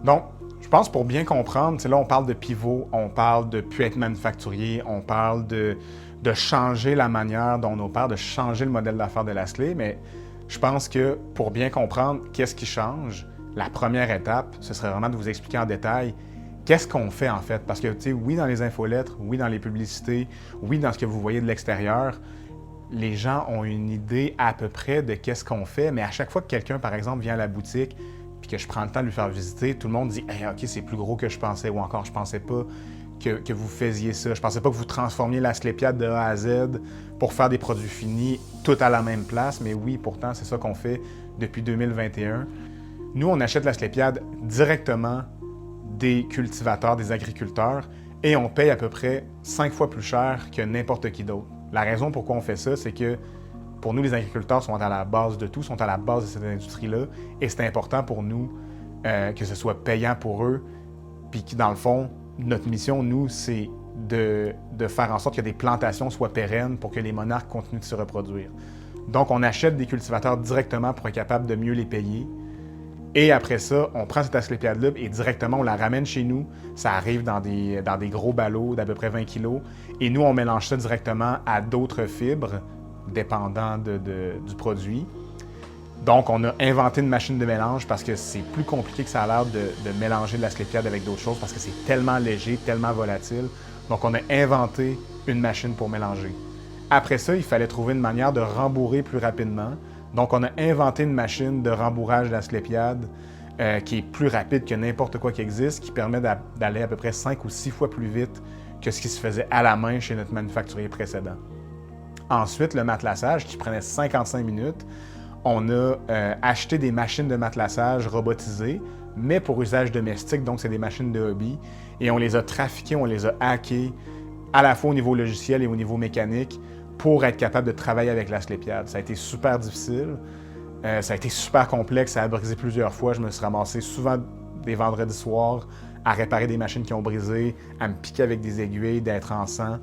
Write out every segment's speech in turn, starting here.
Donc, je pense pour bien comprendre, là, on parle de pivot, on parle de plus être manufacturier, on parle de changer la manière dont on opère, de changer le modèle d'affaires de Lastly, mais je pense que pour bien comprendre qu'est-ce qui change, la première étape, ce serait vraiment de vous expliquer en détail qu'est-ce qu'on fait en fait. Parce que, tu sais, oui, dans les infolettres, oui, dans les publicités, oui, dans ce que vous voyez de l'extérieur, les gens ont une idée à peu près de qu'est-ce qu'on fait, mais à chaque fois que quelqu'un, par exemple, vient à la boutique puis que je prends le temps de lui faire visiter, tout le monde dit hey, « OK, c'est plus gros que je pensais » ou encore « Je pensais pas que vous faisiez ça. Je pensais pas que vous transformiez l'Asclépiade de A à Z pour faire des produits finis tout à la même place. » Mais oui, pourtant, c'est ça qu'on fait depuis 2021. Nous, on achète l'Asclépiade directement des cultivateurs, des agriculteurs, et on paye à peu près 5 fois plus cher que n'importe qui d'autre. La raison pourquoi on fait ça, c'est que pour nous, les agriculteurs sont à la base de tout, sont à la base de cette industrie-là, et c'est important pour nous que ce soit payant pour eux, puis que dans le fond, notre mission, nous, c'est de faire en sorte que des plantations soient pérennes pour que les monarques continuent de se reproduire. Donc, on achète des cultivateurs directement pour être capable de mieux les payer. Et après ça, on prend cette asclépiade-là et directement, on la ramène chez nous. Ça arrive dans des gros ballots d'à peu près 20 kilos. Et nous, on mélange ça directement à d'autres fibres, dépendant du produit. Donc, on a inventé une machine de mélange parce que c'est plus compliqué que ça a l'air de mélanger de l'asclépiade avec d'autres choses parce que c'est tellement léger, tellement volatile. Donc, on a inventé une machine pour mélanger. Après ça, il fallait trouver une manière de rembourrer plus rapidement. Donc, on a inventé une machine de rembourrage d'asclépiade qui est plus rapide que n'importe quoi qui existe, qui permet d'aller à peu près 5 ou 6 fois plus vite que ce qui se faisait à la main chez notre manufacturier précédent. Ensuite, le matelassage qui prenait 55 minutes. On a acheté des machines de matelassage robotisées, mais pour usage domestique, donc c'est des machines de hobby, et on les a trafiquées, on les a hackées, à la fois au niveau logiciel et au niveau mécanique, pour être capable de travailler avec l'asclépiade. Ça a été super difficile, ça a été super complexe, ça a brisé plusieurs fois. Je me suis ramassé souvent des vendredis soirs à réparer des machines qui ont brisé, à me piquer avec des aiguilles, d'être en sang.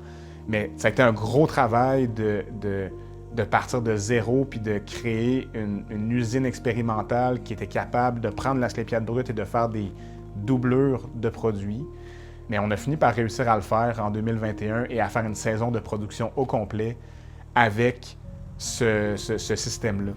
Mais ça a été un gros travail de partir de zéro puis de créer une usine expérimentale qui était capable de prendre l'asclépiade brute et de faire des doublures de produits. Mais on a fini par réussir à le faire en 2021 et à faire une saison de production au complet avec ce système-là.